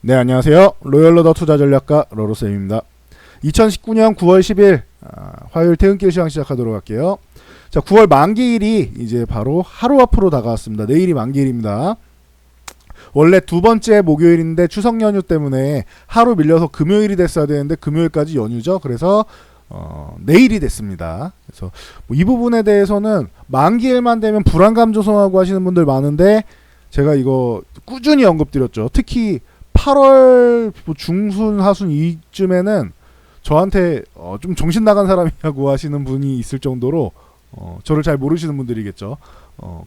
네, 안녕하세요. 로열러더 투자전략가 러로쌤입니다. 2019년 9월 10일 화요일 퇴근길 시황 시작하도록 할게요. 자, 9월 만기일이 이제 바로 하루 앞으로 다가왔습니다. 내일이 만기일입니다. 원래 두 번째 목요일인데 추석 연휴 때문에 하루 밀려서 금요일이 됐어야 되는데 금요일까지 연휴죠. 그래서 내일이 됐습니다. 그래서 이 부분에 대해서는 만기일만 되면 불안감 조성하고 하시는 분들 많은데 제가 이거 꾸준히 언급드렸죠. 특히 8월 중순 하순 이쯤에는 저한테 좀 정신 나간 사람이라고 하시는 분이 있을 정도로 저를 잘 모르시는 분들이겠죠.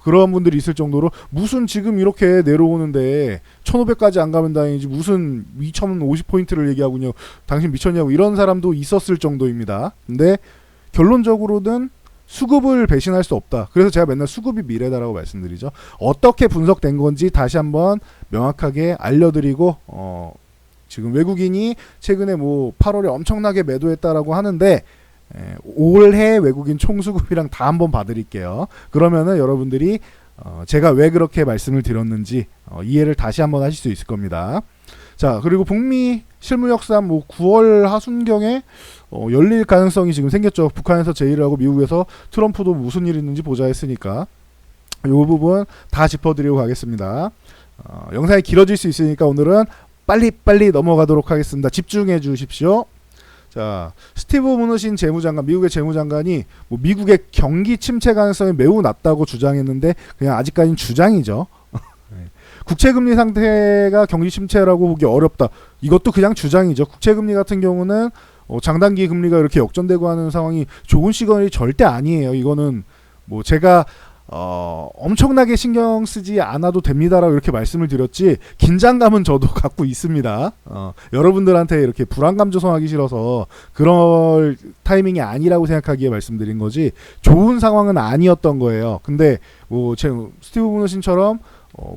그런 분들이 있을 정도로 무슨 지금 이렇게 내려오는데 1500까지 안 가면 다행이지 무슨 2050포인트를 얘기하고 있냐고 당신 미쳤냐고 이런 사람도 있었을 정도입니다. 근데 결론적으로는 수급을 배신할 수 없다. 그래서 제가 맨날 수급이 미래다라고 말씀드리죠. 어떻게 분석된 건지 다시 한번 명확하게 알려드리고 지금 외국인이 최근에 뭐 8월에 엄청나게 매도했다라고 하는데 올해 외국인 총수급이랑 다 한번 봐드릴게요. 그러면은 여러분들이 제가 왜 그렇게 말씀을 드렸는지 이해를 다시 한번 하실 수 있을 겁니다. 자, 그리고 북미 실무협상 뭐 9월 하순경에 열릴 가능성이 지금 생겼죠. 북한에서 제의를 하고 미국에서 트럼프도 무슨 일이 있는지 보자 했으니까 이 부분 다 짚어드리고 가겠습니다. 영상이 길어질 수 있으니까 오늘은 빨리 넘어가도록 하겠습니다. 집중해 주십시오. 자, 스티브 무누신 재무장관, 미국의 재무장관이 뭐 미국의 경기 침체 가능성이 매우 낮다고 주장했는데 그냥 아직까지는 주장이죠. 국채금리 상태가 경기 침체라고 보기 어렵다. 이것도 그냥 주장이죠. 국채금리 같은 경우는 장단기 금리가 이렇게 역전되고 하는 상황이 좋은 시간이 절대 아니에요. 이거는 뭐 제가 엄청나게 신경 쓰지 않아도 됩니다라고 이렇게 말씀을 드렸지 긴장감은 저도 갖고 있습니다. 여러분들한테 이렇게 불안감 조성하기 싫어서 그럴 타이밍이 아니라고 생각하기에 말씀드린 거지 좋은 상황은 아니었던 거예요. 근데 뭐 스티브 무너신처럼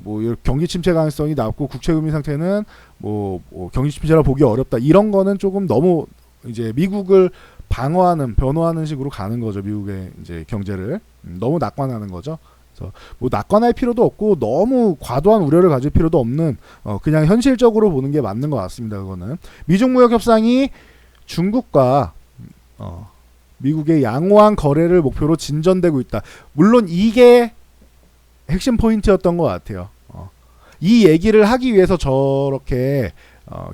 뭐 경기 침체 가능성이 낮고 국채금리 상태는 뭐 경기 침체라 보기 어렵다. 이런 거는 조금 너무 이제 미국을 방어하는 변호하는 식으로 가는 거죠. 미국의 이제 경제를 너무 낙관하는 거죠. 그래서 뭐 낙관할 필요도 없고 너무 과도한 우려를 가질 필요도 없는 그냥 현실적으로 보는 게 맞는 것 같습니다. 그거는 미중 무역 협상이 중국과 미국의 양호한 거래를 목표로 진전되고 있다. 물론 이게 핵심 포인트였던 것 같아요. 이 얘기를 하기 위해서 저렇게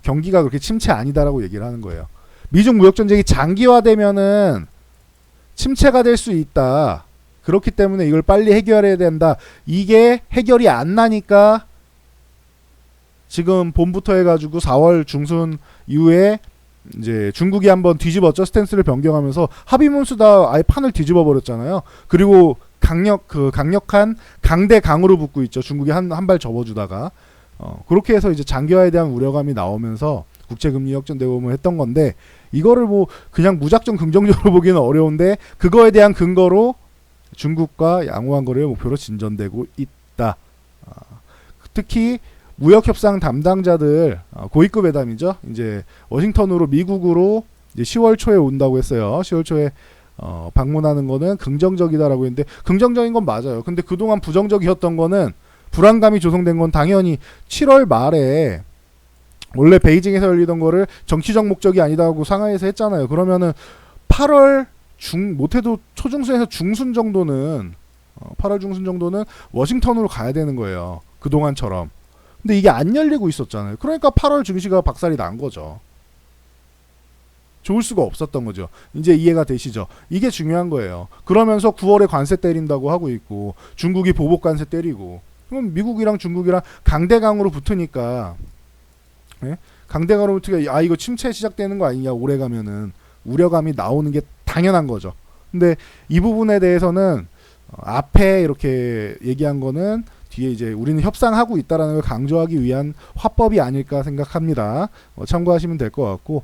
경기가 그렇게 침체 아니다라고 얘기를 하는 거예요. 미중 무역 전쟁이 장기화되면은 침체가 될 수 있다. 그렇기 때문에 이걸 빨리 해결해야 된다. 이게 해결이 안 나니까 지금 봄부터 해가지고 4월 중순 이후에 이제 중국이 한번 뒤집었죠. 스탠스를 변경하면서 합의문 쓰다 아예 판을 뒤집어 버렸잖아요. 그리고 강력한 강대 강으로 붙고 있죠. 중국이 한 발 접어주다가 그렇게 해서 이제 장기화에 대한 우려감이 나오면서 국채금리 역전되고 했던 건데 이거를 뭐 그냥 무작정 긍정적으로 보기는 어려운데 그거에 대한 근거로 중국과 양호한 거래를 목표로 진전되고 있다. 특히 무역협상 담당자들 고위급 회담이죠. 이제 워싱턴으로 미국으로 이제 10월 초에 온다고 했어요. 10월 초에 방문하는 거는 긍정적이다라고 했는데 긍정적인 건 맞아요. 근데 그동안 부정적이었던 거는 불안감이 조성된 건 당연히 7월 말에 원래 베이징에서 열리던 거를 정치적 목적이 아니다 하고 상하이에서 했잖아요. 그러면은 8월 못해도 초중순에서 중순 정도는 8월 중순 정도는 워싱턴으로 가야 되는 거예요. 그동안처럼. 근데 이게 안 열리고 있었잖아요. 그러니까 8월 증시가 박살이 난 거죠. 좋을 수가 없었던 거죠. 이제 이해가 되시죠? 이게 중요한 거예요. 그러면서 9월에 관세 때린다고 하고 있고 중국이 보복 관세 때리고 그럼 미국이랑 중국이랑 강대강으로 붙으니까 강대강으로 붙으니까 이거 침체 시작되는 거 아니냐 오래 가면은 우려감이 나오는 게 당연한 거죠. 근데 이 부분에 대해서는 앞에 이렇게 얘기한 거는 뒤에 이제 우리는 협상하고 있다라는 걸 강조하기 위한 화법이 아닐까 생각합니다. 참고하시면 될 것 같고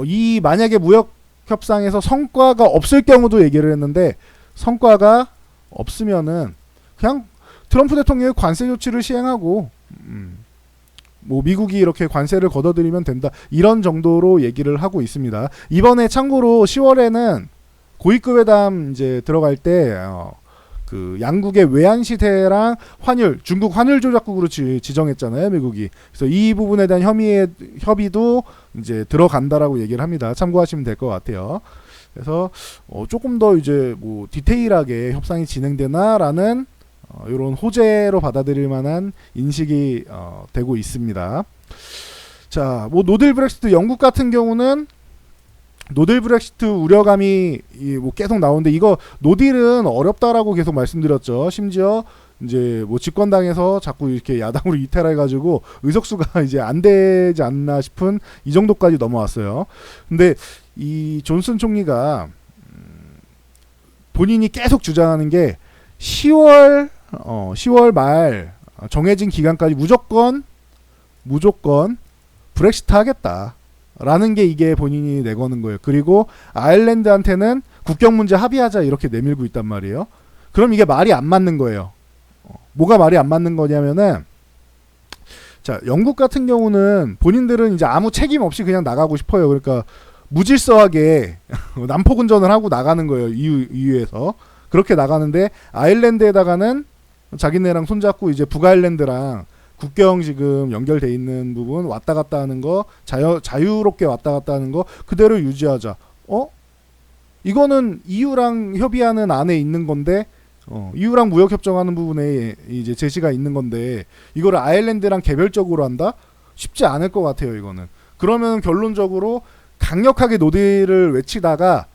이 만약에 무역 협상에서 성과가 없을 경우도 얘기를 했는데 성과가 없으면은 그냥 트럼프 대통령이 관세 조치를 시행하고 뭐 미국이 이렇게 관세를 걷어들이면 된다 이런 정도로 얘기를 하고 있습니다. 이번에 참고로 10월에는 고위급 회담 이제 들어갈 때 그 양국의 외환 시세랑 환율, 중국 환율 조작국으로 지정했잖아요, 미국이. 그래서 이 부분에 대한 협의도 이제 들어간다라고 얘기를 합니다. 참고하시면 될 것 같아요. 그래서 조금 더 이제 뭐 디테일하게 협상이 진행되나라는 이런 호재로 받아들일 만한 인식이 되고 있습니다. 자, 뭐 노딜 브렉시트 영국 같은 경우는 노딜 브렉시트 우려감이 뭐 계속 나오는데 이거 노딜은 어렵다라고 계속 말씀드렸죠. 심지어 이제 뭐 집권당에서 자꾸 이렇게 야당으로 이탈해가지고 의석수가 이제 안 되지 않나 싶은 이 정도까지 넘어왔어요. 근데 이 존슨 총리가 본인이 계속 주장하는 게 10월 말 정해진 기간까지 무조건 브렉시트 하겠다. 라는 게 이게 본인이 내거는 거예요. 그리고 아일랜드한테는 국경 문제 합의하자 이렇게 내밀고 있단 말이에요. 그럼 이게 말이 안 맞는 거예요. 뭐가 말이 안 맞는 거냐면은 자, 영국 같은 경우는 본인들은 이제 아무 책임 없이 그냥 나가고 싶어요. 그러니까 무질서하게 난폭운전을 하고 나가는 거예요. EU에서. 그렇게 나가는데 아일랜드에다가는 자기네랑 손잡고 이제 북아일랜드랑 국경 지금 연결돼 있는 부분 왔다 갔다 하는 거 자유롭게 왔다 갔다 하는 거 그대로 유지하자. 이거는 EU랑 협의하는 안에 있는 건데 EU랑 무역 협정하는 부분에 이제 제시가 있는 건데 이거를 아일랜드랑 개별적으로 한다? 쉽지 않을 것 같아요, 이거는. 그러면 결론적으로 강력하게 노딜을 외치다가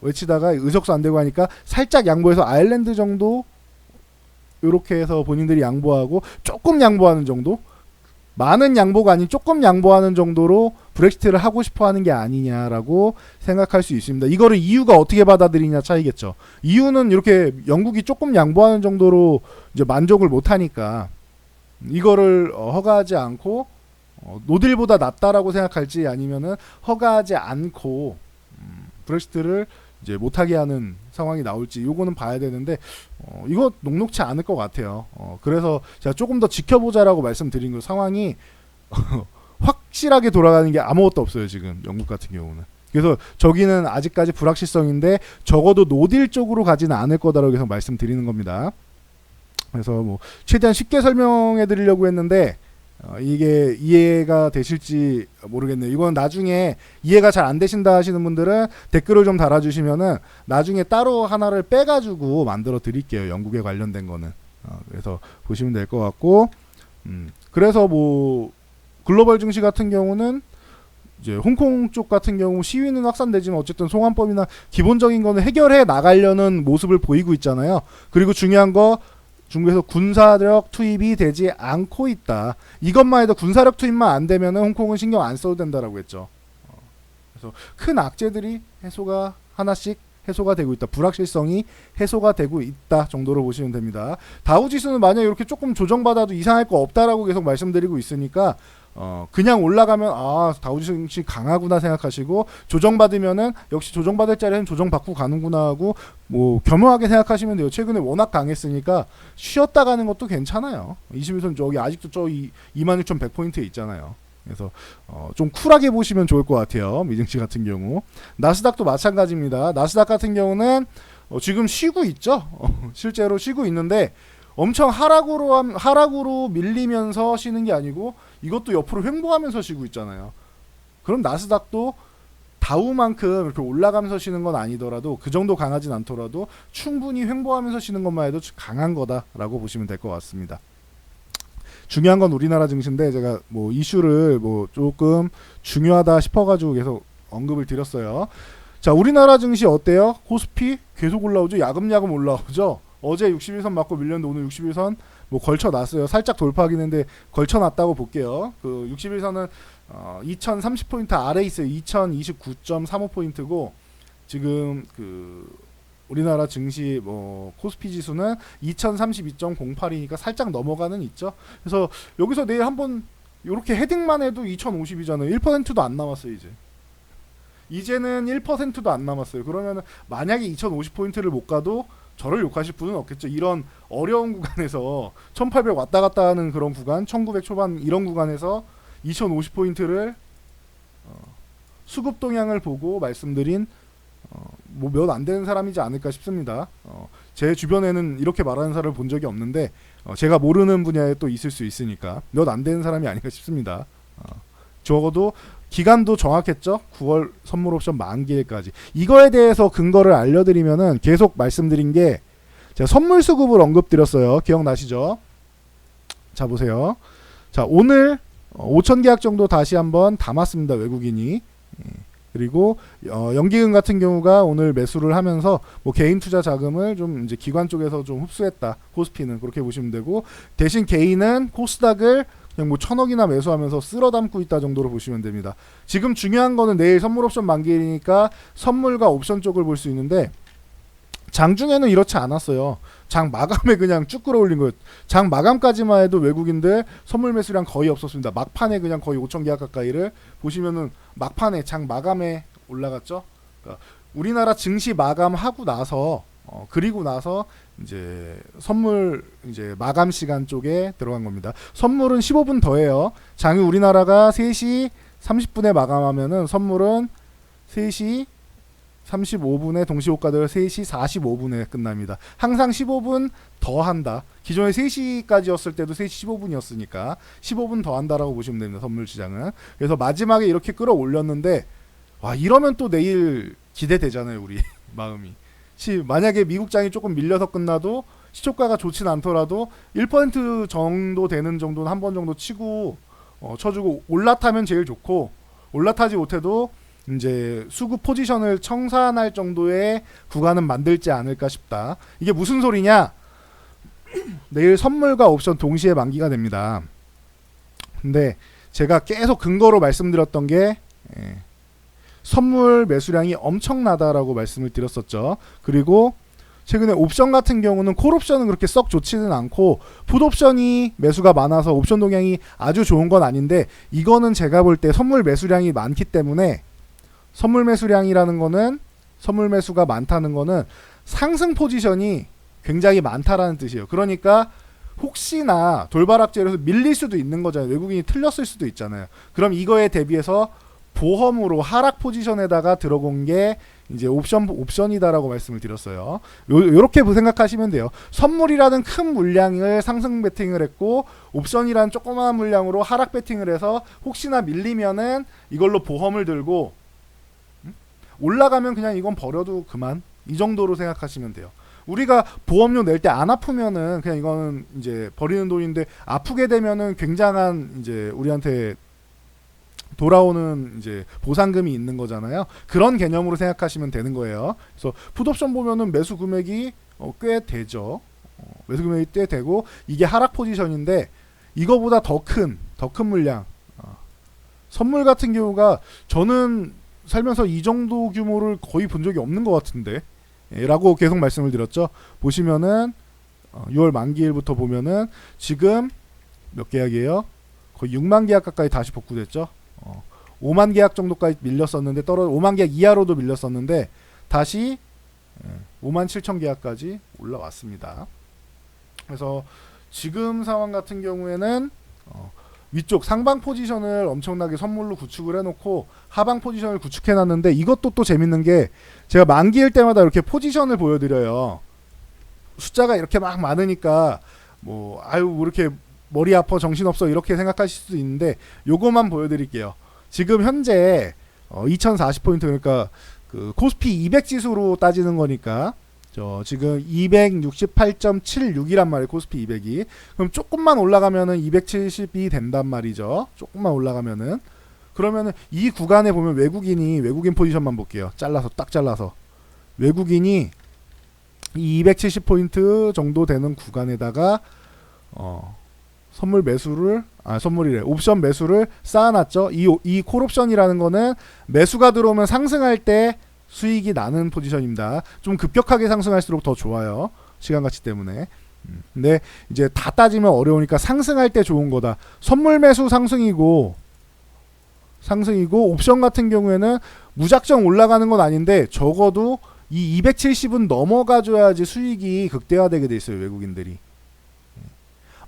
의석수 안 되고 하니까 살짝 양보해서 아일랜드 정도 이렇게 해서 본인들이 양보하고 조금 양보하는 정도, 많은 양보가 아닌 조금 양보하는 정도로 브렉시트를 하고 싶어하는 게 아니냐라고 생각할 수 있습니다. 이거를 EU가 어떻게 받아들이냐 차이겠죠. EU는 이렇게 영국이 조금 양보하는 정도로 이제 만족을 못하니까 이거를 허가하지 않고 노딜보다 낫다라고 생각할지 아니면은 허가하지 않고 브렉시트를 이제 못하게 하는 상황이 나올지 요거는 봐야 되는데 이거 녹록치 않을 것 같아요. 그래서 제가 조금 더 지켜보자라고 말씀드린 거 상황이 확실하게 돌아가는 게 아무것도 없어요, 지금 영국 같은 경우는. 그래서 저기는 아직까지 불확실성인데 적어도 노딜 쪽으로 가지는 않을 거다라고 계속 말씀드리는 겁니다. 그래서 뭐 최대한 쉽게 설명해 드리려고 했는데 이게 이해가 되실지 모르겠네요. 이건 나중에 이해가 잘 안 되신다 하시는 분들은 댓글을 좀 달아주시면은 나중에 따로 하나를 빼가지고 만들어 드릴게요. 영국에 관련된 거는. 그래서 보시면 될 것 같고, 그래서 뭐 글로벌 증시 같은 경우는 이제 홍콩 쪽 같은 경우 시위는 확산되지만 어쨌든 송환법이나 기본적인 거는 해결해 나가려는 모습을 보이고 있잖아요. 그리고 중요한 거 중국에서 군사력 투입이 되지 않고 있다. 이것만 해도 군사력 투입만 안 되면은 홍콩은 신경 안 써도 된다라고 했죠. 그래서 큰 악재들이 하나씩 해소가 되고 있다. 불확실성이 해소가 되고 있다 정도로 보시면 됩니다. 다우지수는 만약 이렇게 조금 조정받아도 이상할 거 없다라고 계속 말씀드리고 있으니까 그냥 올라가면 다우지수 강하구나 생각하시고 조정받으면은 역시 조정받을 자리는 조정받고 가는구나 하고 뭐 겸허하게 생각하시면 돼요. 최근에 워낙 강했으니까 쉬었다 가는 것도 괜찮아요. 21선 저기 아직도 저 26,100포인트에 있잖아요. 그래서 좀 쿨하게 보시면 좋을 것 같아요. 미증시 같은 경우. 나스닥도 마찬가지입니다. 나스닥 같은 경우는 지금 쉬고 있죠. 실제로 쉬고 있는데 엄청 하락으로 밀리면서 쉬는 게 아니고 이것도 옆으로 횡보하면서 쉬고 있잖아요. 그럼 나스닥도 다우만큼 이렇게 올라가면서 쉬는 건 아니더라도 그 정도 강하진 않더라도 충분히 횡보하면서 쉬는 것만 해도 강한 거다라고 보시면 될 것 같습니다. 중요한 건 우리나라 증시인데 제가 뭐 이슈를 뭐 조금 중요하다 싶어가지고 계속 언급을 드렸어요. 자, 우리나라 증시 어때요? 코스피 계속 올라오죠. 야금야금 올라오죠. 어제 61선 맞고 밀렸는데 오늘 61선 뭐 걸쳐놨어요. 살짝 돌파하긴 했는데 걸쳐놨다고 볼게요. 그 61선은 2030포인트 아래 있어요. 2029.35포인트고 지금 그 우리나라 증시 뭐 코스피 지수는 2032.08이니까 살짝 넘어가는 있죠. 그래서 여기서 내일 한번 이렇게 헤딩만 해도 2050이잖아요. 1%도 안 남았어요, 이제는 1%도 안 남았어요. 그러면 만약에 2050포인트를 못 가도 저를 욕하실 분은 없겠죠. 이런 어려운 구간에서 1800 왔다 갔다 하는 그런 구간, 1900 초반 이런 구간에서 2050포인트를 수급 동향을 보고 말씀드린 뭐 몇 안 되는 사람이지 않을까 싶습니다. 제 주변에는 이렇게 말하는 사람을 본 적이 없는데 제가 모르는 분야에 또 있을 수 있으니까 몇 안 되는 사람이 아닌가 싶습니다. 적어도 기간도 정확했죠. 9월 선물 옵션 만기일까지. 이거에 대해서 근거를 알려드리면은 계속 말씀드린 게 제가 선물 수급을 언급드렸어요. 기억나시죠? 자 보세요. 자 오늘 5천 계약 정도 다시 한번 담았습니다. 외국인이. 그리고 연기금 같은 경우가 오늘 매수를 하면서 뭐 개인 투자 자금을 좀 이제 기관 쪽에서 좀 흡수했다. 코스피는 그렇게 보시면 되고, 대신 개인은 코스닥을 그냥 뭐 1,000억이나 매수하면서 쓸어 담고 있다 정도로 보시면 됩니다. 지금 중요한 거는 내일 선물 옵션 만기일이니까 선물과 옵션 쪽을 볼 수 있는데, 장중에는 이렇지 않았어요. 장 마감에 그냥 쭉 끌어올린 거예요. 장 마감까지만 해도 외국인들 선물 매수량 거의 없었습니다. 막판에 그냥 거의 5천 계약 가까이를 보시면은 막판에 장 마감에 올라갔죠. 그러니까 우리나라 증시 마감하고 나서 그리고 나서 이제 선물 이제 마감 시간 쪽에 들어간 겁니다. 선물은 15분 더해요. 장이 우리나라가 3시 30분에 마감하면은 선물은 3시 35분에 동시호가들 3시 45분에 끝납니다. 항상 15분 더 한다. 기존에 3시까지였을 때도 3시 15분이었으니까 15분 더 한다라고 보시면 됩니다. 선물 시장은. 그래서 마지막에 이렇게 끌어올렸는데, 와 이러면 또 내일 기대되잖아요. 우리 마음이. 만약에 미국장이 조금 밀려서 끝나도 시초가가 좋진 않더라도 1% 정도 되는 정도는 한 번 정도 치고 쳐주고, 올라타면 제일 좋고, 올라타지 못해도 이제 수급 포지션을 청산할 정도의 구간은 만들지 않을까 싶다. 이게 무슨 소리냐? 내일 선물과 옵션 동시에 만기가 됩니다. 근데 제가 계속 근거로 말씀드렸던 게 선물 매수량이 엄청나다라고 말씀을 드렸었죠. 그리고 최근에 옵션 같은 경우는 콜옵션은 그렇게 썩 좋지는 않고 풋옵션이 매수가 많아서 옵션 동향이 아주 좋은 건 아닌데, 이거는 제가 볼 때 선물 매수량이 많기 때문에, 선물 매수량이라는 거는, 선물 매수가 많다는 거는 상승 포지션이 굉장히 많다라는 뜻이에요. 그러니까 혹시나 돌바락질에서 밀릴 수도 있는 거잖아요. 외국인이 틀렸을 수도 있잖아요. 그럼 이거에 대비해서 보험으로 하락 포지션에다가 들어온 게 이제 옵션이다라고 말씀을 드렸어요. 요렇게 생각하시면 돼요. 선물이라는 큰 물량을 상승 베팅을 했고, 옵션이라는 조그마한 물량으로 하락 베팅을 해서 혹시나 밀리면은 이걸로 보험을 들고, 올라가면 그냥 이건 버려도 그만, 이 정도로 생각하시면 돼요. 우리가 보험료 낼 때 안 아프면은 그냥 이거는 이제 버리는 돈인데, 아프게 되면은 굉장한 이제 우리한테 돌아오는 이제 보상금이 있는 거잖아요. 그런 개념으로 생각하시면 되는 거예요. 그래서 풋옵션 보면은 매수 금액이 꽤 되죠. 매수 금액이 꽤 되고, 이게 하락 포지션인데 이거보다 더 큰 물량, 선물 같은 경우가 저는 살면서 이 정도 규모를 거의 본 적이 없는 것 같은데 라고 계속 말씀을 드렸죠. 보시면은 6월 만기일부터 보면은 지금 몇 계약이에요? 거의 6만 계약 가까이 다시 복구됐죠. 5만 계약 정도까지 밀렸었는데 5만 계약 이하로도 밀렸었는데 다시 5만 7천 계약까지 올라왔습니다. 그래서 지금 상황 같은 경우에는 위쪽 상방 포지션을 엄청나게 선물로 구축을 해놓고 하방 포지션을 구축해놨는데, 이것도 또 재밌는 게 제가 만기일 때마다 이렇게 포지션을 보여드려요. 숫자가 이렇게 막 많으니까 뭐 아유 이렇게 머리 아파 정신없어 이렇게 생각하실 수도 있는데, 요거만 보여드릴게요. 지금 현재 2040포인트, 그러니까 그 코스피 200 지수로 따지는 거니까 지금 268.76이란 말이에요. 코스피 200이. 그럼 조금만 올라가면은 270이 된단 말이죠. 조금만 올라가면은. 그러면은 이 구간에 보면 외국인 포지션만 볼게요. 딱 잘라서 외국인이 이 270포인트 정도 되는 구간에다가 옵션 매수를 쌓아놨죠. 이 콜옵션이라는 거는 매수가 들어오면 상승할 때 수익이 나는 포지션입니다. 좀 급격하게 상승할수록 더 좋아요. 시간 가치 때문에. 근데 이제 다 따지면 어려우니까 상승할 때 좋은 거다. 선물 매수 상승이고 옵션 같은 경우에는 무작정 올라가는 건 아닌데 적어도 이 270은 넘어가줘야지 수익이 극대화되게 돼 있어요. 외국인들이.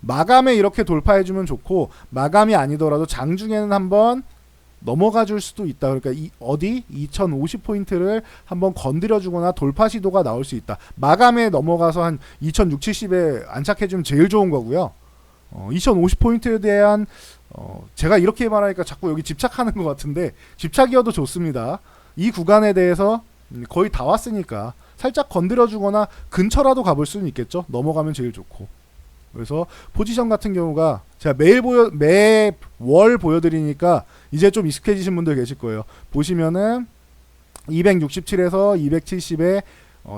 마감에 이렇게 돌파해주면 좋고, 마감이 아니더라도 장중에는 한번 넘어가 줄 수도 있다. 그러니까 어디 2050포인트를 한번 건드려 주거나 돌파 시도가 나올 수 있다. 마감에 넘어가서 한 2670에 안착해 주면 제일 좋은 거고요. 2050포인트에 대한 제가 이렇게 말하니까 자꾸 여기 집착하는 것 같은데 집착이어도 좋습니다. 이 구간에 대해서 거의 다 왔으니까 살짝 건드려 주거나 근처라도 가볼 수는 있겠죠. 넘어가면 제일 좋고. 그래서 포지션 같은 경우가 제가 매월 보여드리니까 이제 좀 익숙해지신 분들 계실 거예요. 보시면은 267에서 270에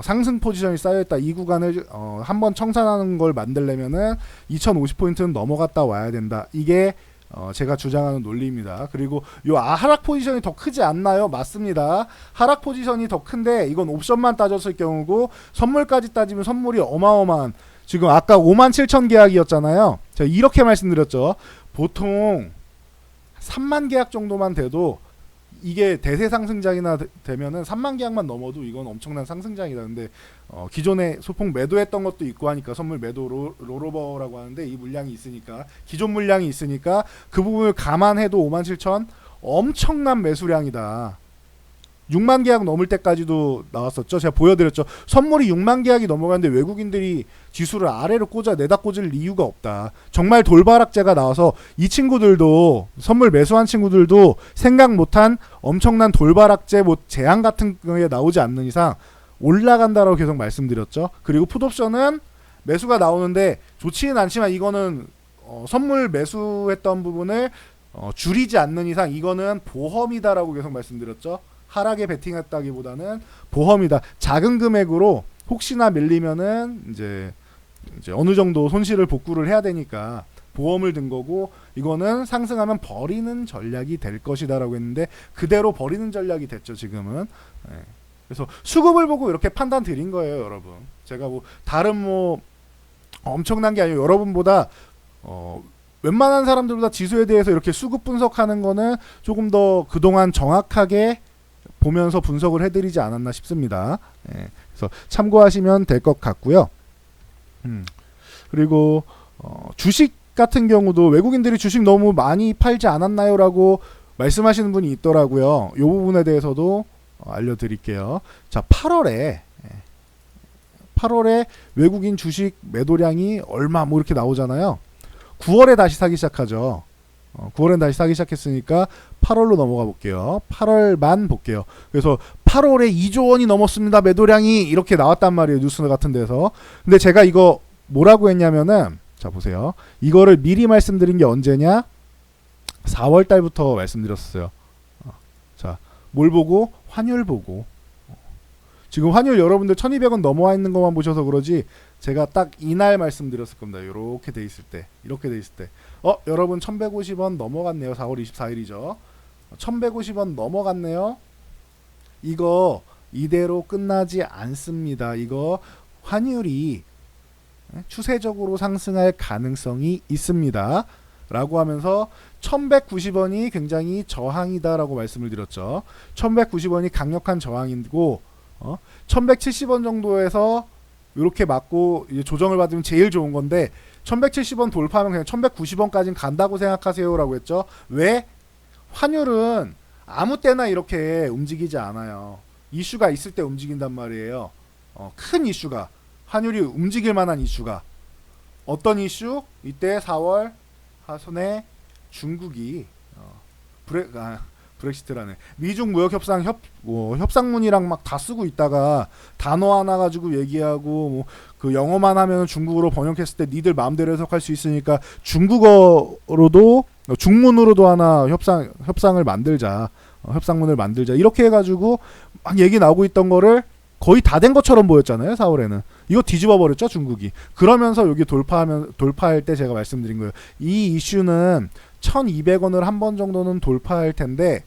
상승 포지션이 쌓여있다. 이 구간을 한번 청산하는 걸 만들려면은 2050포인트는 넘어갔다 와야 된다. 이게 제가 주장하는 논리입니다. 그리고 요 하락 포지션이 더 크지 않나요? 맞습니다. 하락 포지션이 더 큰데 이건 옵션만 따졌을 경우고 선물까지 따지면 선물이 어마어마한, 지금 아까 57,000 계약이었잖아요. 제가 이렇게 말씀드렸죠. 보통 3만 계약 정도만 돼도 이게 대세 상승장이나 되면은 3만 계약만 넘어도 이건 엄청난 상승장이다. 근데 기존에 소폭 매도했던 것도 있고 하니까 선물 매도 롤오버라고 하는데 이 물량이 있으니까, 기존 물량이 있으니까 그 부분을 감안해도 57,000 엄청난 매수량이다. 6만 계약 넘을 때까지도 나왔었죠. 제가 보여드렸죠. 선물이 6만 계약이 넘어가는데 외국인들이 지수를 아래로 내다 꽂을 이유가 없다. 정말 돌바락제가 나와서 이 친구들도, 선물 매수한 친구들도 생각 못한 엄청난 돌바락제 제한 같은 게 나오지 않는 이상 올라간다라고 계속 말씀드렸죠. 그리고 풋옵션은 매수가 나오는데 좋지는 않지만 이거는 선물 매수했던 부분을 줄이지 않는 이상 이거는 보험이다라고 계속 말씀드렸죠. 하락에 베팅했다기보다는 보험이다. 작은 금액으로 혹시나 밀리면은 이제 어느 정도 손실을 복구를 해야 되니까 보험을 든 거고, 이거는 상승하면 버리는 전략이 될 것이다라고 했는데 그대로 버리는 전략이 됐죠 지금은. 네. 그래서 수급을 보고 이렇게 판단 드린 거예요, 여러분. 제가 뭐 다른 엄청난 게 아니고 여러분보다 웬만한 사람들보다 지수에 대해서 이렇게 수급 분석하는 거는 조금 더 그동안 정확하게 보면서 분석을 해드리지 않았나 싶습니다. 예, 그래서 참고하시면 될 것 같고요. 그리고 주식 같은 경우도 외국인들이 주식 너무 많이 팔지 않았나요? 라고 말씀하시는 분이 있더라고요. 이 부분에 대해서도 알려드릴게요. 자, 8월에 외국인 주식 매도량이 얼마 이렇게 나오잖아요. 9월에 다시 사기 시작하죠. 9월엔 다시 사기 시작했으니까 8월로 넘어가 볼게요. 8월만 볼게요. 그래서 8월에 2조 원이 넘었습니다. 매도량이 이렇게 나왔단 말이에요. 뉴스 같은 데서. 근데 제가 이거 뭐라고 했냐면은, 자 보세요. 이거를 미리 말씀드린 게 언제냐? 4월 달부터 말씀드렸어요. 자, 뭘 보고? 환율 보고. 지금 환율 여러분들 1200원 넘어와 있는 것만 보셔서 그러지 제가 딱 이날 말씀드렸을 겁니다. 이렇게 돼 있을 때, 이렇게 돼 있을 때, 여러분 1150원 넘어갔네요. 4월 24일이죠. 1150원 넘어갔네요. 이거 이대로 끝나지 않습니다. 이거 환율이 추세적으로 상승할 가능성이 있습니다. 라고 하면서 1190원이 굉장히 저항이다 라고 말씀을 드렸죠. 1190원이 강력한 저항이고 1170원 정도에서 이렇게 맞고 이제 조정을 받으면 제일 좋은 건데 1170원 돌파하면 그냥 1190원까지는 간다고 생각하세요 라고 했죠. 왜? 환율은 아무 때나 이렇게 움직이지 않아요. 이슈가 있을 때 움직인단 말이에요. 큰 이슈가, 환율이 움직일 만한 이슈가. 어떤 이슈? 이때 4월 하순에 중국이 브렉시트라네. 미중 무역 협상 협상문이랑 막 다 쓰고 있다가 단어 하나 가지고 얘기하고 그 영어만 하면 중국어로 번역했을 때 니들 마음대로 해석할 수 있으니까 중국어로도 중문으로도 하나 협상을 만들자. 협상문을 만들자. 이렇게 해가지고 막 얘기 나오고 있던 거를 거의 다 된 것처럼 보였잖아요. 4월에는. 이거 뒤집어 버렸죠, 중국이. 그러면서 여기 돌파할 때 제가 말씀드린 거예요. 이 이슈는 1200원을 한 번 정도는 돌파할 텐데,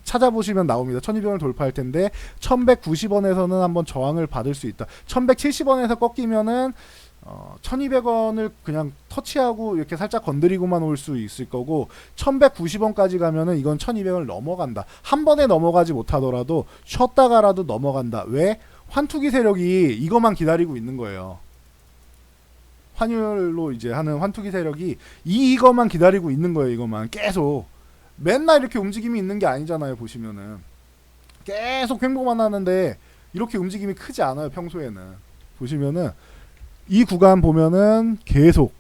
찾아보시면 나옵니다. 1200원을 돌파할 텐데 1190원에서는 한번 저항을 받을 수 있다. 1170원에서 꺾이면은 1200원을 그냥 터치하고 이렇게 살짝 건드리고만 올 수 있을 거고, 1190원까지 가면은 이건 1200원을 넘어간다. 한 번에 넘어가지 못하더라도 쉬었다가라도 넘어간다. 왜? 환투기 세력이 이것만 기다리고 있는 거예요. 환율로 이제 하는 환투기 세력이 이것만 기다리고 있는 거예요. 이것만 계속. 맨날 이렇게 움직임이 있는 게 아니잖아요. 보시면은 계속 횡보만 하는데 이렇게 움직임이 크지 않아요. 평소에는 보시면은 이 구간 보면은 계속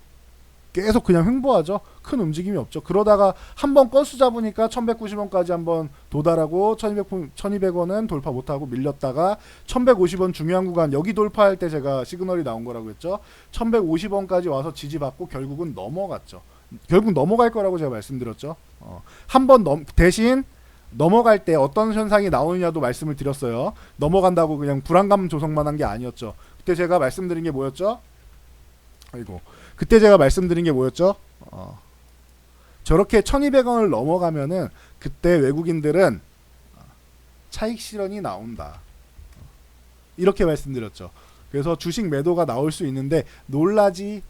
그냥 횡보하죠. 큰 움직임이 없죠. 그러다가 한번 건수 잡으니까 1190원까지 한번 도달하고 1200원은 돌파 못하고 밀렸다가 1150원 중요한 구간 여기 돌파할 때 제가 시그널이 나온 거라고 했죠. 1150원까지 와서 지지받고 결국은 넘어갔죠. 결국 넘어갈 거라고 제가 말씀드렸죠. 한번 대신 넘어갈 때 어떤 현상이 나오느냐도 말씀을 드렸어요. 넘어간다고 그냥 불안감 조성만 한 게 아니었죠. 그때 제가 말씀드린 게 뭐였죠? 그때 제가 말씀드린 게 뭐였죠? 저렇게 1200원을 넘어가면은 그때 외국인들은 차익 실현이 나온다. 이렇게 말씀드렸죠. 그래서 주식 매도가 나올 수 있는데 놀라지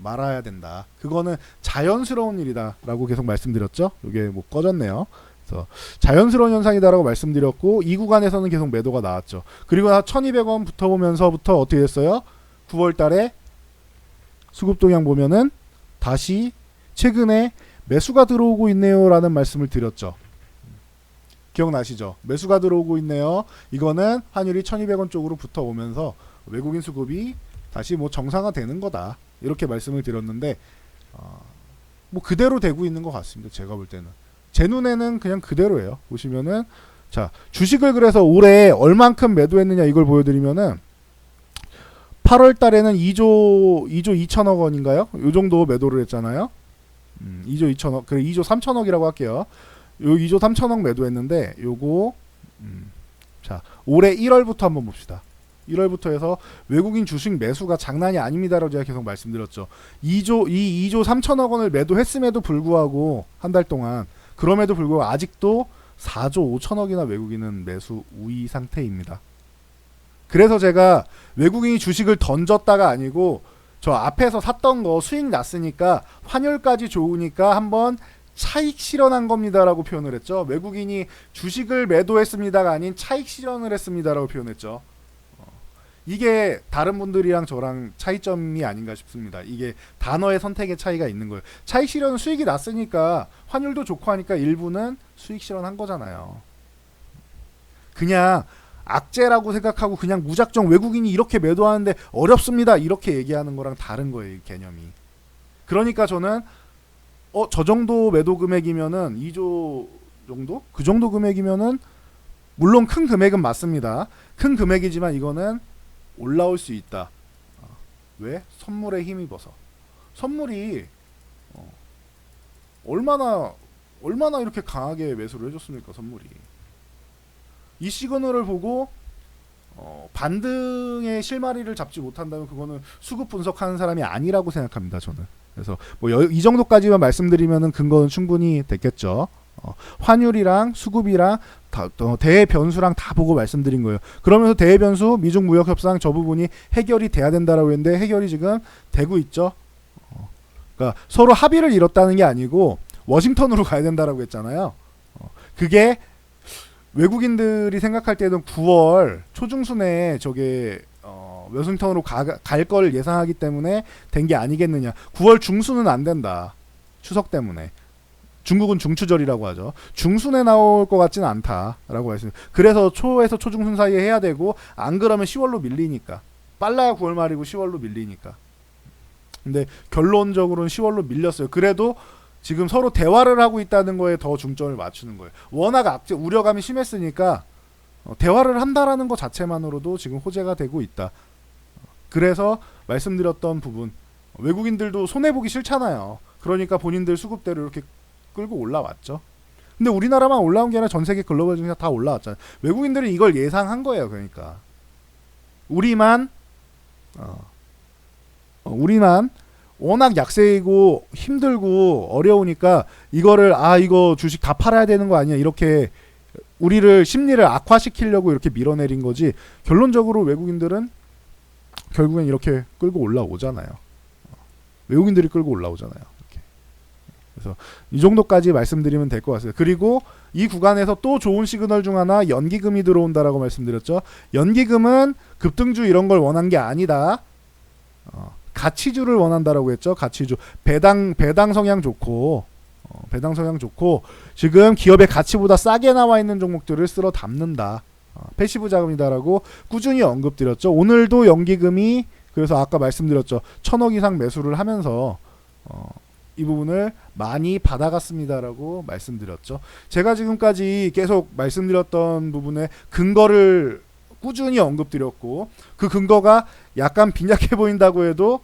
말아야 된다. 그거는 자연스러운 일이다 라고 계속 말씀드렸죠. 이게 뭐 꺼졌네요. 그래서 자연스러운 현상이다라고 말씀드렸고 이 구간에서는 계속 매도가 나왔죠. 그리고 1200원 붙어보면서부터 어떻게 됐어요? 9월 달에 수급 동향 보면은 다시 최근에 매수가 들어오고 있네요 라는 말씀을 드렸죠. 기억나시죠? 매수가 들어오고 있네요. 이거는 환율이 1200원 쪽으로 붙어오면서 외국인 수급이 다시 뭐 정상화 되는 거다 이렇게 말씀을 드렸는데 뭐 그대로 되고 있는 것 같습니다. 제가 볼 때는 제 눈에는 그냥 그대로예요. 보시면은 자 주식을 그래서 올해 얼만큼 매도했느냐 이걸 보여드리면은 8월 달에는 2조 2천억 원인가요? 요 정도 매도를 했잖아요. 2조 2천억, 그래 2조 3천억이라고 할게요. 요 2조 3천억 매도했는데 요거 자 올해 1월부터 한번 봅시다. 1월부터 해서 외국인 주식 매수가 장난이 아닙니다라고 제가 계속 말씀드렸죠. 2조 3천억 원을 매도했음에도 불구하고 한 달 동안 그럼에도 불구하고 아직도 4조 5천억이나 외국인은 매수 우위 상태입니다. 그래서 제가 외국인이 주식을 던졌다가 아니고 저 앞에서 샀던 거 수익 났으니까 환율까지 좋으니까 한번 차익 실현한 겁니다라고 표현을 했죠. 외국인이 주식을 매도했습니다가 아닌 차익 실현을 했습니다라고 표현했죠. 이게 다른 분들이랑 저랑 차이점이 아닌가 싶습니다. 이게 단어의 선택의 차이가 있는 거예요. 차익 실현은 수익이 났으니까 환율도 좋고 하니까 일부는 수익 실현한 거잖아요. 그냥 악재라고 생각하고 그냥 무작정 외국인이 이렇게 매도하는데 어렵습니다 이렇게 얘기하는 거랑 다른 거예요. 이 개념이. 그러니까 저는 저 정도 매도 금액이면은 2조 정도? 그 정도 금액이면은 물론 큰 금액은 맞습니다. 큰 금액이지만 이거는 올라올 수 있다. 왜? 선물에 힘입어서. 선물이 얼마나 이렇게 강하게 매수를 해줬습니까? 선물이. 이 시그널을 보고 반등의 실마리를 잡지 못한다면 그거는 수급 분석하는 사람이 아니라고 생각합니다. 저는. 그래서 뭐 이 정도까지만 말씀드리면은 근거는 충분히 됐겠죠. 환율이랑 수급이랑 대변수랑 다 보고 말씀드린 거예요. 그러면서 대변수 미중 무역 협상 저 부분이 해결이 돼야 된다라고 했는데 해결이 지금 되고 있죠. 그러니까 서로 합의를 이뤘다는 게 아니고 워싱턴으로 가야 된다라고 했잖아요. 그게 외국인들이 생각할 때는 9월 초중순에 저게 워싱턴으로 갈 걸 예상하기 때문에 된 게 아니겠느냐. 9월 중순은 안 된다. 추석 때문에. 중국은 중추절이라고 하죠. 중순에 나올 것 같지는 않다라고 했습니다. 그래서 초에서 초중순 사이에 해야 되고 안 그러면 10월로 밀리니까. 빨라야 9월 말이고 10월로 밀리니까. 근데 결론적으로는 10월로 밀렸어요. 그래도 지금 서로 대화를 하고 있다는 거에 더 중점을 맞추는 거예요. 워낙 우려감이 심했으니까 대화를 한다라는 것 자체만으로도 지금 호재가 되고 있다. 그래서 말씀드렸던 부분 외국인들도 손해보기 싫잖아요. 그러니까 본인들 수급대로 이렇게 끌고 올라왔죠. 근데 우리나라만 올라온 게 아니라 전 세계 글로벌 증시가 다 올라왔잖아요. 외국인들은 이걸 예상한 거예요. 그러니까 우리만 워낙 약세이고 힘들고 어려우니까 이거를 이거 주식 다 팔아야 되는 거 아니야 이렇게 우리를 심리를 악화시키려고 이렇게 밀어내린 거지. 결론적으로 외국인들은 결국엔 이렇게 끌고 올라오잖아요. 외국인들이 끌고 올라오잖아요. 이렇게. 그래서 이 정도까지 말씀드리면 될 것 같습니다. 그리고 이 구간에서 또 좋은 시그널 중 하나 연기금이 들어온다라고 말씀드렸죠. 연기금은 급등주 이런 걸 원한 게 아니다. 가치주를 원한다라고 했죠. 가치주 배당 성향 좋고 배당 성향 좋고 지금 기업의 가치보다 싸게 나와 있는 종목들을 쓸어 담는다. 패시브 자금이다라고 꾸준히 언급드렸죠. 오늘도 연기금이 그래서 아까 말씀드렸죠. 1,000억 이상 매수를 하면서 이 부분을 많이 받아갔습니다라고 말씀드렸죠. 제가 지금까지 계속 말씀드렸던 부분에 근거를 꾸준히 언급드렸고 그 근거가 약간 빈약해 보인다고 해도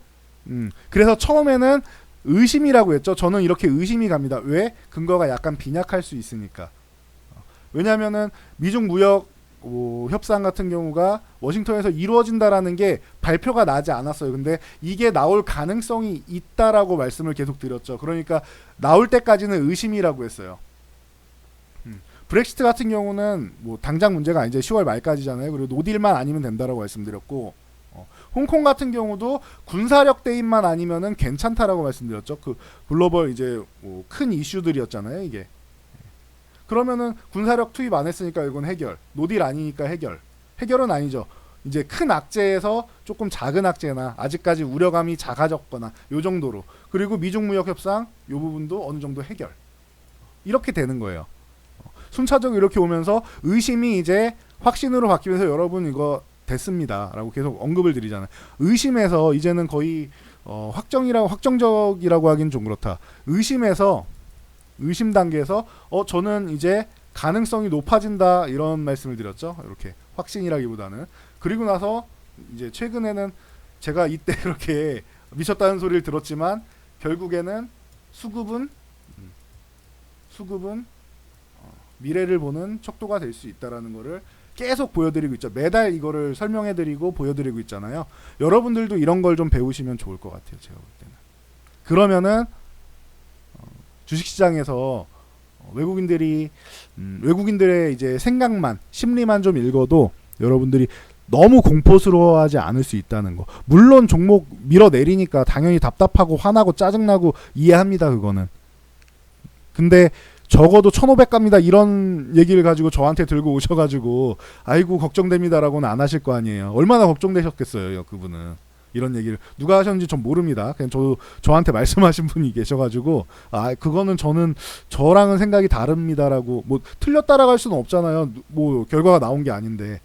그래서 처음에는 의심이라고 했죠. 저는 이렇게 의심이 갑니다. 왜? 근거가 약간 빈약할 수 있으니까. 왜냐하면은 미중 무역 협상 같은 경우가 워싱턴에서 이루어진다라는 게 발표가 나지 않았어요. 근데 이게 나올 가능성이 있다라고 말씀을 계속 드렸죠. 그러니까 나올 때까지는 의심이라고 했어요. 브렉시트 같은 경우는 뭐 당장 문제가 아니죠. 10월 말까지잖아요. 그리고 노딜만 아니면 된다라고 말씀드렸고 홍콩 같은 경우도 군사력 대입만 아니면은 괜찮다라고 말씀드렸죠. 그 글로벌 이제 큰 이슈들이었잖아요. 이게 그러면은 군사력 투입 안 했으니까 이건 해결. 노딜 아니니까 해결. 해결은 아니죠. 이제 큰 악재에서 조금 작은 악재나 아직까지 우려감이 작아졌거나 요 정도로. 그리고 미중 무역 협상 요 부분도 어느 정도 해결. 이렇게 되는 거예요. 순차적으로 이렇게 오면서 의심이 이제 확신으로 바뀌면서 여러분 이거 됐습니다. 라고 계속 언급을 드리잖아요. 의심에서 이제는 거의 확정적이라고 하긴 좀 그렇다. 의심 단계에서 저는 이제 가능성이 높아진다 이런 말씀을 드렸죠. 이렇게 확신이라기보다는. 그리고 나서 이제 최근에는 제가 이때 이렇게 미쳤다는 소리를 들었지만 결국에는 수급은 미래를 보는 척도가 될 수 있다라는 거를 계속 보여드리고 있죠. 매달 이거를 설명해드리고 보여드리고 있잖아요. 여러분들도 이런 걸 좀 배우시면 좋을 것 같아요. 제가 볼 때는. 그러면은 주식시장에서 외국인들의 이제 생각만 심리만 좀 읽어도 여러분들이 너무 공포스러워하지 않을 수 있다는 거. 물론 종목 밀어내리니까 당연히 답답하고 화나고 짜증나고 이해합니다. 그거는. 근데 적어도 1,500 갑니다 이런 얘기를 가지고 저한테 들고 오셔가지고 아이고 걱정됩니다라고는 안 하실 거 아니에요. 얼마나 걱정되셨겠어요. 그분은. 이런 얘기를 누가 하셨는지 전 모릅니다. 그냥 저한테 말씀하신 분이 계셔가지고 그거는 저랑은 생각이 다릅니다라고 뭐 틀렸다라고 할 수는 없잖아요. 뭐 결과가 나온 게 아닌데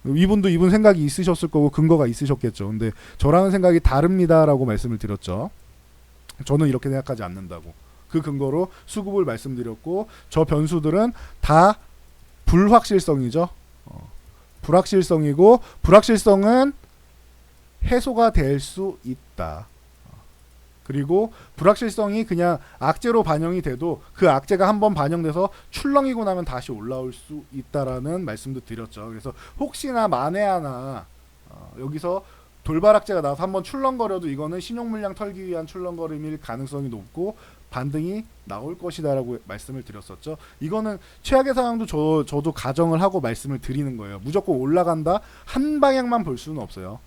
이분도 이분 생각이 있으셨을 거고 근거가 있으셨겠죠. 근데 저랑은 생각이 다릅니다라고 말씀을 드렸죠. 저는 이렇게 생각하지 않는다고. 그 근거로 수급을 말씀드렸고 저 변수들은 다 불확실성이죠. 불확실성이고 불확실성은 해소가 될 수 있다. 그리고 불확실성이 그냥 악재로 반영이 돼도 그 악재가 한번 반영돼서 출렁이고 나면 다시 올라올 수 있다라는 말씀도 드렸죠. 그래서 혹시나 만에 하나 여기서 돌발 악재가 나와서 한번 출렁거려도 이거는 신용물량 털기 위한 출렁거림일 가능성이 높고 반등이 나올 것이다라고 말씀을 드렸었죠. 이거는 최악의 상황도 저도 가정을 하고 말씀을 드리는 거예요. 무조건 올라간다 한 방향만 볼 수는 없어요.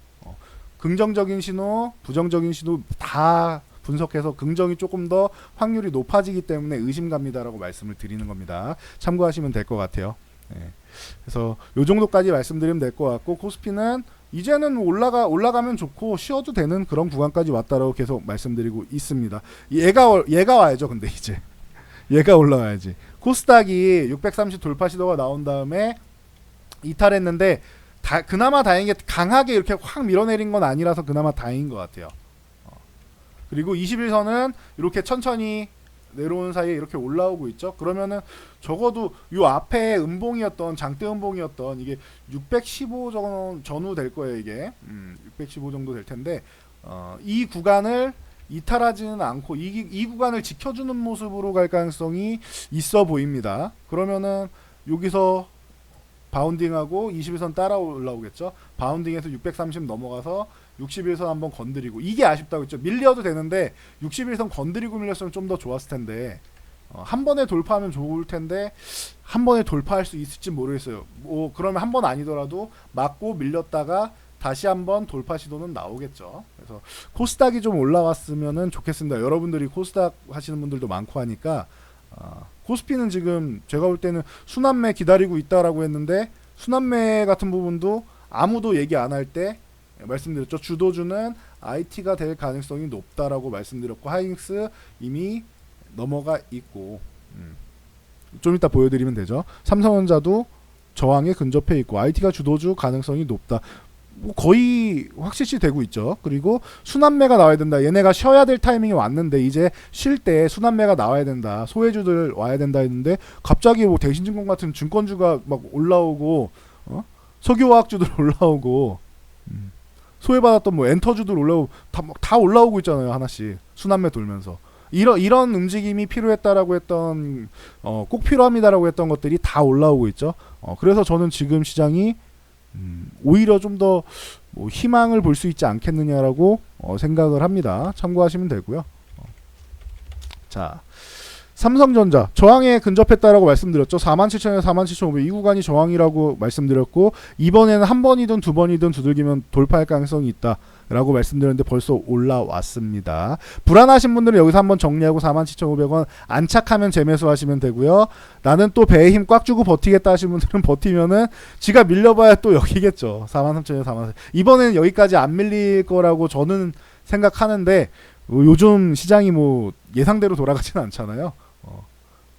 긍정적인 신호, 부정적인 신호 다 분석해서 긍정이 조금 더 확률이 높아지기 때문에 의심갑니다라고 말씀을 드리는 겁니다. 참고하시면 될 것 같아요. 네. 그래서 요 정도까지 말씀드리면 될 것 같고 코스피는 이제는 올라가면 좋고 쉬어도 되는 그런 구간까지 왔다라고 계속 말씀드리고 있습니다. 얘가 와야죠. 근데 이제 얘가 올라와야지. 코스닥이 630 돌파 시도가 나온 다음에 이탈했는데 그나마 다행인 게 강하게 이렇게 확 밀어내린 건 아니라서 그나마 다행인 것 같아요. 그리고 21선은 이렇게 천천히 내려오는 사이에 이렇게 올라오고 있죠. 그러면은 적어도 요 앞에 음봉이었던 장대 음봉이었던 이게 615 전후 될 거예요. 이게 615 정도 될 텐데 이 구간을 이탈하지는 않고 이 구간을 지켜주는 모습으로 갈 가능성이 있어 보입니다. 그러면은 여기서 바운딩하고 21선 따라 올라오겠죠. 바운딩에서 630 넘어가서 61선 한번 건드리고 이게 아쉽다고 했죠. 밀려도 되는데 61선 건드리고 밀렸으면 좀 더 좋았을 텐데 한 번에 돌파하면 좋을 텐데 한 번에 돌파할 수 있을지 모르겠어요. 뭐 그러면 한 번 아니더라도 맞고 밀렸다가 다시 한번 돌파 시도는 나오겠죠. 그래서 코스닥이 좀 올라왔으면 좋겠습니다. 여러분들이 코스닥 하시는 분들도 많고 하니까 코스피는 지금 제가 볼 때는 순환매 기다리고 있다라고 했는데 순환매 같은 부분도 아무도 얘기 안 할 때 말씀드렸죠. 주도주는 IT가 될 가능성이 높다라고 말씀드렸고 하이닉스 이미 넘어가 있고 좀 이따 보여드리면 되죠. 삼성전자도 저항에 근접해 있고 IT가 주도주 가능성이 높다. 뭐 거의 확실시 되고 있죠. 그리고 순환매가 나와야 된다. 얘네가 쉬어야 될 타이밍이 왔는데 이제 쉴 때 순환매가 나와야 된다. 소외주들 와야 된다 했는데 갑자기 뭐 대신증권 같은 증권주가 막 올라오고 석유화학주들 올라오고 소외받았던 뭐 엔터주들 올라오고 다 올라오고 있잖아요. 하나씩 순환매 돌면서 이런 움직임이 필요했다라고 했던 꼭 필요합니다라고 했던 것들이 다 올라오고 있죠. 그래서 저는 지금 시장이 오히려 좀 더 뭐 희망을 볼 수 있지 않겠느냐라고 생각을 합니다. 참고하시면 되고요. 자, 삼성전자 저항에 근접했다라고 말씀드렸죠. 47,000에서 47,500 이 구간이 저항이라고 말씀드렸고 이번에는 한 번이든 두 번이든 두들기면 돌파할 가능성이 있다 라고 말씀드렸는데 벌써 올라왔습니다. 불안하신 분들은 여기서 한번 정리하고 47,500원 안착하면 재매수 하시면 되고요. 나는 또 배에 힘 꽉 주고 버티겠다 하시는 분들은 버티면은 지가 밀려봐야 또 여기겠죠. 43,000에서 44,000 이번에는 여기까지 안 밀릴 거라고 저는 생각하는데 요즘 시장이 뭐 예상대로 돌아가지는 않잖아요.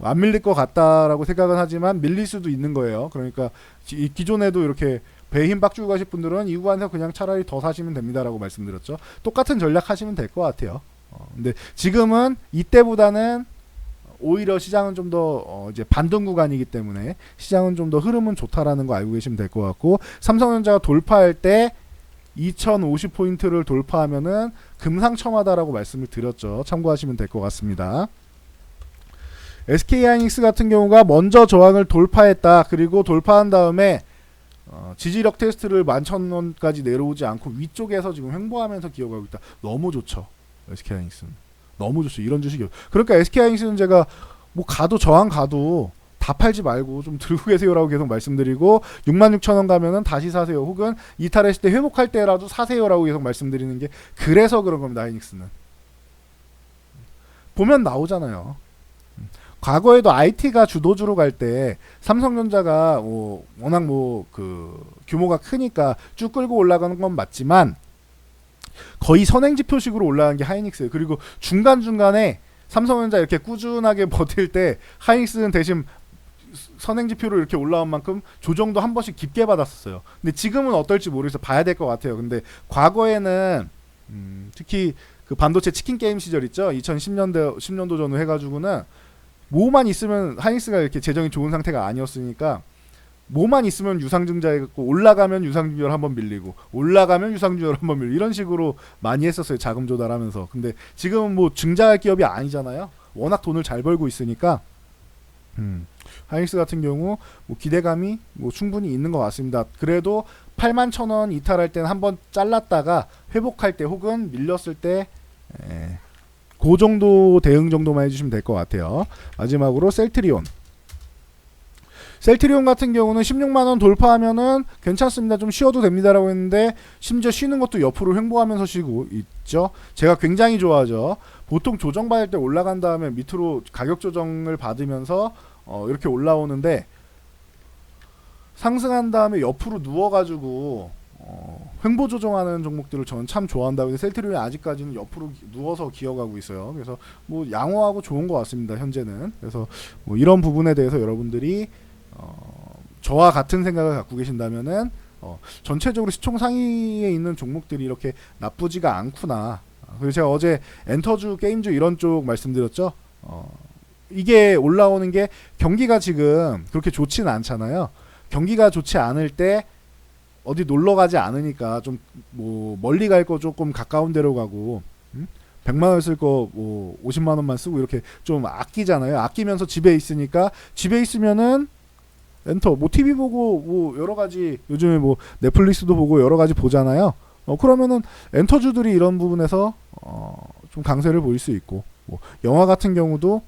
안 밀릴 것 같다라고 생각은 하지만 밀릴 수도 있는 거예요. 그러니까 기존에도 이렇게 배에 힘 빡 주고 가실 분들은 이 구간에서 그냥 차라리 더 사시면 됩니다라고 말씀드렸죠. 똑같은 전략 하시면 될 것 같아요. 근데 지금은 이때보다는 오히려 시장은 좀 더 이제 반등 구간이기 때문에 시장은 좀 더 흐름은 좋다라는 거 알고 계시면 될 것 같고 삼성전자가 돌파할 때 2050포인트를 돌파하면은 금상첨화다라고 말씀을 드렸죠. 참고하시면 될 것 같습니다. SK하이닉스 같은 경우가 먼저 저항을 돌파했다. 그리고 돌파한 다음에 지지력 테스트를 11,000원까지 내려오지 않고 위쪽에서 지금 횡보하면서 기어가고 있다. 너무 좋죠. SK하이닉스는. 너무 좋죠. 이런 주식이. 그러니까 SK하이닉스는 제가 뭐 가도 저항 가도 다 팔지 말고 좀 들고 계세요라고 계속 말씀드리고 66,000원 가면은 다시 사세요. 혹은 이탈했을 때 회복할 때라도 사세요라고 계속 말씀드리는 게 그래서 그런 겁니다. 하이닉스는. 보면 나오잖아요. 과거에도 IT가 주도주로 갈 때 삼성전자가 워낙 그 규모가 크니까 쭉 끌고 올라가는 건 맞지만 거의 선행지표식으로 올라간 게 하이닉스예요. 그리고 중간중간에 삼성전자 이렇게 꾸준하게 버틸 때 하이닉스는 대신 선행지표로 이렇게 올라온 만큼 조정도 한 번씩 깊게 받았었어요. 근데 지금은 어떨지 모르겠어요. 봐야 될 것 같아요. 근데 과거에는 특히 그 반도체 치킨 게임 시절 있죠. 10년도 전후 해가지고는 뭐만 있으면 하이닉스가 이렇게 재정이 좋은 상태가 아니었으니까 뭐만 있으면 유상증자해갖고 올라가면 유상증자를 한번 밀리고 올라가면 유상증자를 한번 밀리고 이런 식으로 많이 했었어요. 자금 조달하면서. 근데 지금은 뭐 증자할 기업이 아니잖아요. 워낙 돈을 잘 벌고 있으니까 하이닉스 같은 경우 뭐 기대감이 뭐 충분히 있는 것 같습니다. 그래도 81,000원 이탈할 때는 한번 잘랐다가 회복할 때 혹은 밀렸을 때 그 정도 대응 정도만 해주시면 될 것 같아요. 마지막으로 셀트리온 같은 경우는 16만원 돌파하면은 괜찮습니다. 좀 쉬어도 됩니다라고 했는데 심지어 쉬는 것도 옆으로 횡보하면서 쉬고 있죠. 제가 굉장히 좋아하죠. 보통 조정받을 때 올라간 다음에 밑으로 가격 조정을 받으면서 이렇게 올라오는데 상승한 다음에 옆으로 누워가지고 횡보 조정하는 종목들을 저는 참 좋아한다고 해서 셀트리온이 아직까지는 옆으로 누워서 기어가고 있어요. 그래서 뭐 양호하고 좋은 것 같습니다. 현재는. 그래서 뭐 이런 부분에 대해서 여러분들이 저와 같은 생각을 갖고 계신다면은 전체적으로 시총 상위에 있는 종목들이 이렇게 나쁘지가 않구나. 그리고 제가 어제 엔터주, 게임주 이런 쪽 말씀드렸죠. 이게 올라오는 게 경기가 지금 그렇게 좋지는 않잖아요. 경기가 좋지 않을 때 어디 놀러 가지 않으니까 좀 뭐 멀리 갈 거 조금 가까운 데로 가고 100만 원 쓸 거 뭐 50만 원만 쓰고 이렇게 좀 아끼잖아요. 아끼면서 집에 있으니까 집에 있으면은 엔터 뭐 TV 보고 뭐 여러 가지 요즘에 뭐 넷플릭스도 보고 여러 가지 보잖아요. 그러면은 엔터주들이 이런 부분에서 좀 강세를 보일 수 있고 뭐 영화 같은 경우도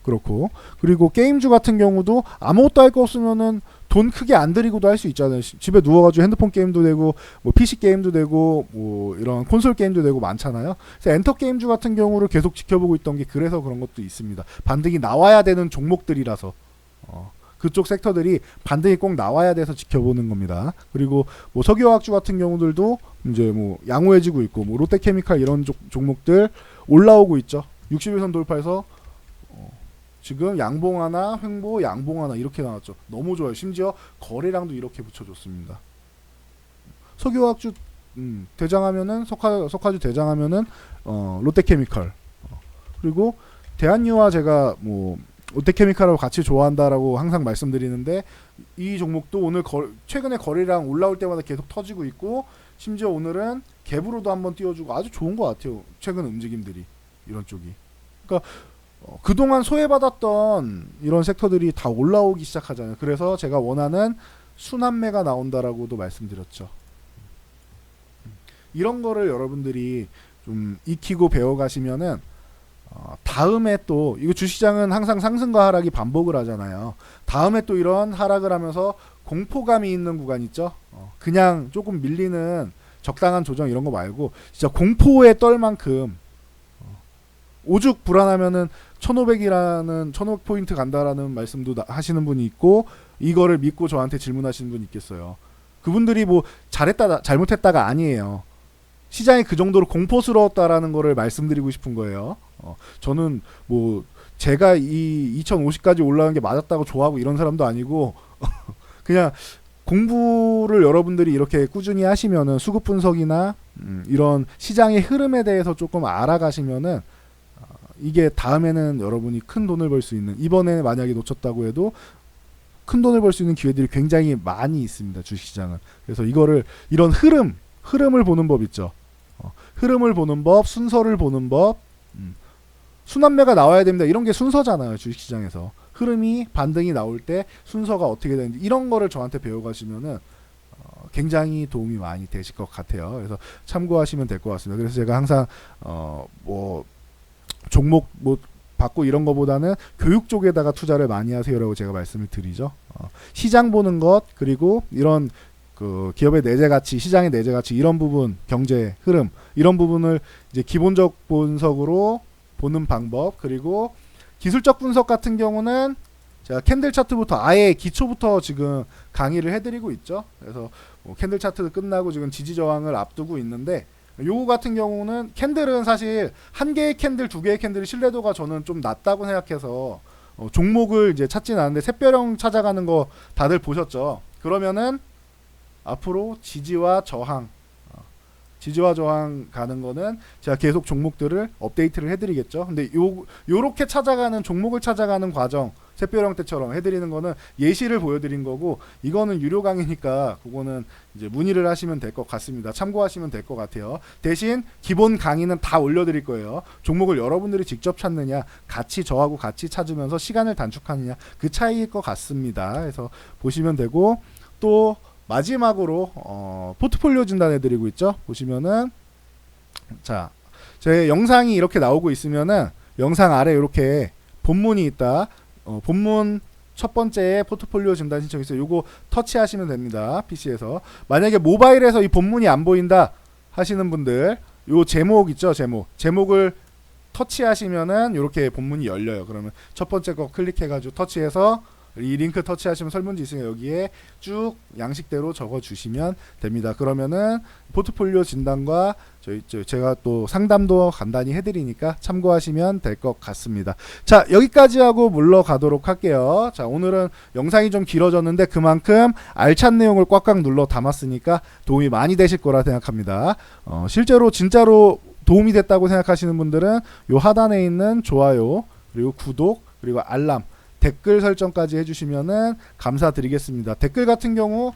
그렇고 그리고 게임주 같은 경우도 아무것도 할 거 없으면은 돈 크게 안 들이고도 할 수 있잖아요. 집에 누워가지고 핸드폰 게임도 되고 뭐 PC 게임도 되고 뭐 이런 콘솔 게임도 되고 많잖아요. 그래서 엔터 게임주 같은 경우를 계속 지켜보고 있던 게 그래서 그런 것도 있습니다. 반등이 나와야 되는 종목들이라서 그쪽 섹터들이 반등이 꼭 나와야 돼서 지켜보는 겁니다. 그리고 뭐 석유화학주 같은 경우들도 이제 뭐 양호해지고 있고 뭐 롯데케미칼 이런 종목들 올라오고 있죠. 60일선 돌파해서 지금 양봉하나 횡보 양봉하나 이렇게 나왔죠. 너무 좋아요. 심지어 거래량도 이렇게 붙여줬습니다. 석유화학주 대장하면은 석화주 대장하면은 롯데케미칼 그리고 대한유화 제가 뭐 롯데케미칼하고 같이 좋아한다라고 항상 말씀드리는데 이 종목도 오늘 최근에 거래량 올라올 때마다 계속 터지고 있고 심지어 오늘은 갭으로도 한번 띄워주고 아주 좋은 것 같아요. 최근 움직임들이 이런 쪽이. 그러니까 그동안 소외받았던 이런 섹터들이 다 올라오기 시작하잖아요. 그래서 제가 원하는 순환매가 나온다라고도 말씀드렸죠. 이런 거를 여러분들이 좀 익히고 배워가시면은 다음에 또 이거 주시장은 항상 상승과 하락이 반복을 하잖아요. 다음에 또 이런 하락을 하면서 공포감이 있는 구간 있죠. 그냥 조금 밀리는 적당한 조정 이런 거 말고 진짜 공포에 떨 만큼 오죽 불안하면은 1500이라는 1500포인트 간다라는 말씀도 하시는 분이 있고 이거를 믿고 저한테 질문하시는 분이 있겠어요. 그분들이 뭐 잘했다 잘못했다가 아니에요. 시장이 그 정도로 공포스러웠다라는 거를 말씀드리고 싶은 거예요. 저는 뭐 제가 이 2050까지 올라간 게 맞았다고 좋아하고 이런 사람도 아니고 그냥 공부를 여러분들이 이렇게 꾸준히 하시면은 수급 분석이나 이런 시장의 흐름에 대해서 조금 알아가시면은 이게 다음에는 여러분이 큰 돈을 벌 수 있는 이번에 만약에 놓쳤다고 해도 큰 돈을 벌 수 있는 기회들이 굉장히 많이 있습니다. 주식시장은. 그래서 이거를 이런 흐름을 보는 법 있죠. 흐름을 보는 법, 순서를 보는 법, 순환매가 나와야 됩니다. 이런 게 순서잖아요. 주식시장에서. 흐름이 반등이 나올 때 순서가 어떻게 되는지 이런 거를 저한테 배워가시면은 굉장히 도움이 많이 되실 것 같아요. 그래서 참고하시면 될 것 같습니다. 그래서 제가 항상 뭐 종목 뭐 받고 이런 거보다는 교육 쪽에다가 투자를 많이 하세요라고 제가 말씀을 드리죠. 시장 보는 것 그리고 이런 그 기업의 내재 가치, 시장의 내재 가치 이런 부분, 경제 흐름 이런 부분을 이제 기본적 분석으로 보는 방법 그리고 기술적 분석 같은 경우는 제가 캔들 차트부터 아예 기초부터 지금 강의를 해드리고 있죠. 그래서 뭐 캔들 차트 끝나고 지금 지지 저항을 앞두고 있는데 요거 같은 경우는 캔들은 사실 한 개의 캔들, 두 개의 캔들의 신뢰도가 저는 좀 낮다고 생각해서 종목을 이제 찾진 않는데 샛별형 찾아가는 거 다들 보셨죠? 그러면은 앞으로 지지와 저항 가는 거는 제가 계속 종목들을 업데이트를 해드리겠죠. 근데 요렇게 찾아가는 종목을 찾아가는 과정 샛별형 때처럼 해드리는 거는 예시를 보여드린 거고 이거는 유료 강의니까 그거는 이제 문의를 하시면 될 것 같습니다. 참고하시면 될 것 같아요. 대신 기본 강의는 다 올려드릴 거예요. 종목을 여러분들이 직접 찾느냐 같이 저하고 같이 찾으면서 시간을 단축하느냐 그 차이일 것 같습니다. 그래서 보시면 되고 또 마지막으로 포트폴리오 진단해드리고 있죠. 보시면은 자, 제 영상이 이렇게 나오고 있으면은 영상 아래 이렇게 본문이 있다. 본문 첫 번째에 포트폴리오 진단 신청 있어요. 요거 터치하시면 됩니다. PC에서. 만약에 모바일에서 이 본문이 안 보인다 하시는 분들 요 제목 있죠. 제목을 터치하시면은 이렇게 본문이 열려요. 그러면 첫 번째 거 클릭해가지고 터치해서 이 링크 터치하시면 설문지 있으니까 여기에 쭉 양식대로 적어주시면 됩니다. 그러면은 포트폴리오 진단과 제가 또 상담도 간단히 해드리니까 참고하시면 될 것 같습니다. 자, 여기까지 하고 물러가도록 할게요. 자, 오늘은 영상이 좀 길어졌는데 그만큼 알찬 내용을 꽉꽉 눌러 담았으니까 도움이 많이 되실 거라 생각합니다. 실제로 진짜로 도움이 됐다고 생각하시는 분들은 요 하단에 있는 좋아요 그리고 구독 그리고 알람 댓글 설정까지 해주시면은 감사드리겠습니다. 댓글 같은 경우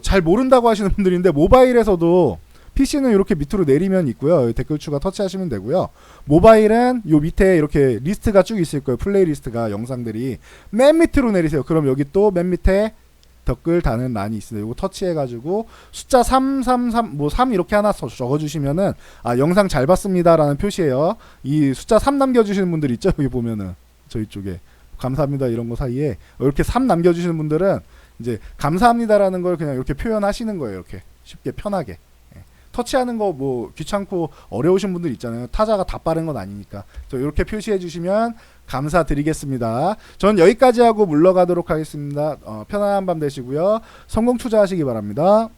잘 모른다고 하시는 분들인데 모바일에서도 PC는 이렇게 밑으로 내리면 있고요. 댓글 추가 터치하시면 되고요. 모바일은 요 밑에 이렇게 리스트가 쭉 있을 거예요. 플레이리스트가 영상들이 맨 밑으로 내리세요. 그럼 여기 또 맨 밑에 댓글 다는 란이 있어요. 이거 터치해가지고 숫자 333 뭐 3 이렇게 하나 적어주시면은 아 영상 잘 봤습니다라는 표시예요. 이 숫자 3 남겨주시는 분들 있죠. 여기 보면은 저희 쪽에 감사합니다 이런 거 사이에 이렇게 3 남겨주시는 분들은 이제 감사합니다라는 걸 그냥 이렇게 표현하시는 거예요. 이렇게 쉽게 편하게 터치하는 거 뭐 귀찮고 어려우신 분들 있잖아요. 타자가 다 빠른 건 아니니까 이렇게 표시해 주시면 감사드리겠습니다. 전 여기까지 하고 물러가도록 하겠습니다. 편안한 밤 되시고요. 성공 투자하시기 바랍니다.